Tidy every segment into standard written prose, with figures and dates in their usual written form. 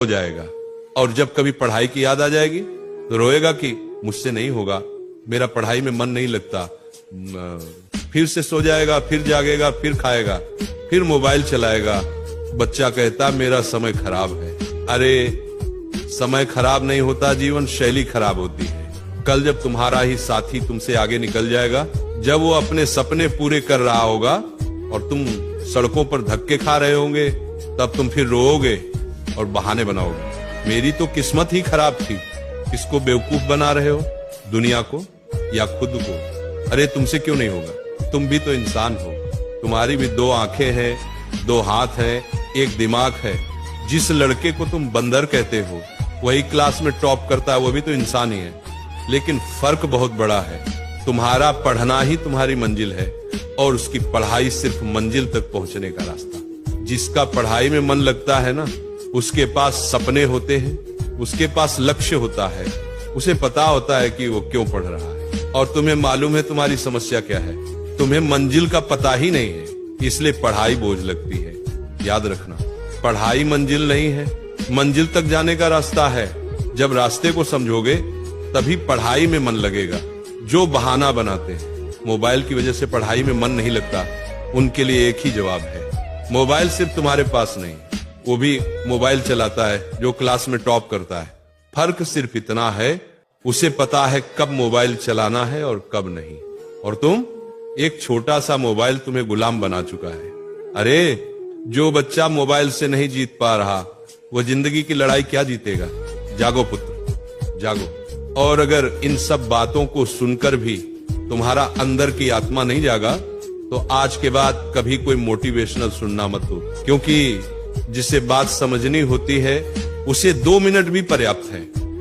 हो जाएगा। और जब कभी पढ़ाई की याद आ जाएगी तो रोएगा कि मुझसे नहीं होगा, मेरा पढ़ाई में मन नहीं लगता। फिर से सो जाएगा, फिर जागेगा, फिर खाएगा, फिर मोबाइल चलाएगा। बच्चा कहता मेरा समय खराब है। अरे समय खराब नहीं होता, जीवन शैली खराब होती है। कल जब तुम्हारा ही साथी तुमसे आगे निकल जाएगा, जब वो अपने सपने पूरे कर रहा होगा और तुम सड़कों पर धक्के खा रहे होंगे, तब तुम फिर रोओगे और बहाने बनाओगे। मेरी तो किस्मत ही खराब थी। किसको बेवकूफ बना रहे हो, दुनिया को या खुद को? अरे तुमसे क्यों नहीं होगा, तुम भी तो इंसान हो। तुम्हारी भी दो आंखें हैं, दो हाथ हैं, एक दिमाग है। जिस लड़के को तुम बंदर कहते हो, वही क्लास में टॉप करता है, वो भी तो इंसान ही है। लेकिन फर्क बहुत बड़ा है। तुम्हारा पढ़ना ही तुम्हारी मंजिल है और उसकी पढ़ाई सिर्फ मंजिल तक पहुंचने का रास्ता। जिसका पढ़ाई में मन लगता है ना, उसके पास सपने होते हैं, उसके पास लक्ष्य होता है, उसे पता होता है कि वो क्यों पढ़ रहा है। और तुम्हें मालूम है तुम्हारी समस्या क्या है? तुम्हें मंजिल का पता ही नहीं है, इसलिए पढ़ाई बोझ लगती है। याद रखना, पढ़ाई मंजिल नहीं है, मंजिल तक जाने का रास्ता है। जब रास्ते को समझोगे तभी पढ़ाई में मन लगेगा। जो बहाना बनाते हैं मोबाइल की वजह से पढ़ाई में मन नहीं लगता, उनके लिए एक ही जवाब है, मोबाइल सिर्फ तुम्हारे पास नहीं, वो भी मोबाइल चलाता है जो क्लास में टॉप करता है। फर्क सिर्फ इतना है, उसे पता है कब मोबाइल चलाना है और कब नहीं। और तुम, एक छोटा सा मोबाइल तुम्हें गुलाम बना चुका है। अरे जो बच्चा मोबाइल से नहीं जीत पा रहा, वो जिंदगी की लड़ाई क्या जीतेगा? जागो पुत्र, जागो। और अगर इन सब बातों को सुनकर भी तुम्हारा अंदर की आत्मा नहीं जागा, तो आज के बाद कभी कोई मोटिवेशनल सुनना मत हो। क्योंकि जिसे बात समझनी होती है उसे 2 मिनट भी पर्याप्त है,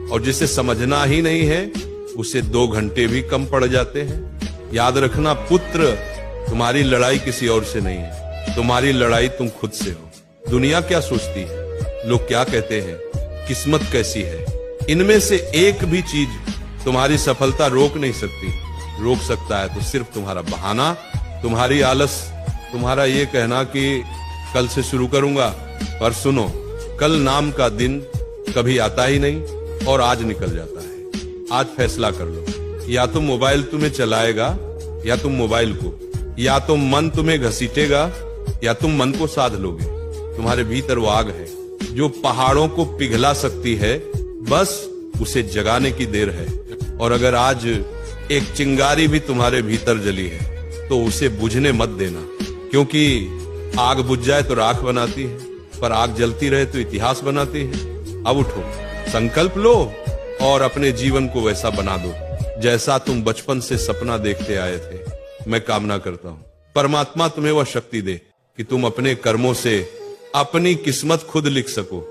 और जिसे समझना ही नहीं है उसे 2 घंटे भी कम पड़ जाते हैं। याद रखना पुत्र, तुम्हारी लड़ाई किसी और से नहीं है, तुम्हारी लड़ाई तुम खुद से हो। दुनिया क्या सोचती है, लोग क्या कहते हैं, किस्मत कैसी है, इनमें से एक भी चीज तुम्हारी सफलता रोक नहीं सकती। रोक सकता है तो सिर्फ तुम्हारा बहाना, तुम्हारी आलस, तुम्हारा ये कहना कि कल से शुरू करूंगा। पर सुनो, कल नाम का दिन कभी आता ही नहीं और आज निकल जाता है। आज फैसला कर लो, या तो मोबाइल तुम्हें चलाएगा या तुम मोबाइल को, या तो मन तुम्हें घसीटेगा या तुम मन को साध लोगे। तुम्हारे भीतर वो आग है जो पहाड़ों को पिघला सकती है, बस उसे जगाने की देर है। और अगर आज एक चिंगारी भी तुम्हारे भीतर जली है तो उसे बुझने मत देना, क्योंकि आग बुझ जाए तो राख बनाती है, पर आग जलती रहे तो इतिहास बनाती है। अब उठो, संकल्प लो और अपने जीवन को वैसा बना दो जैसा तुम बचपन से सपना देखते आए थे। मैं कामना करता हूं परमात्मा तुम्हें वह शक्ति दे कि तुम अपने कर्मों से अपनी किस्मत खुद लिख सको।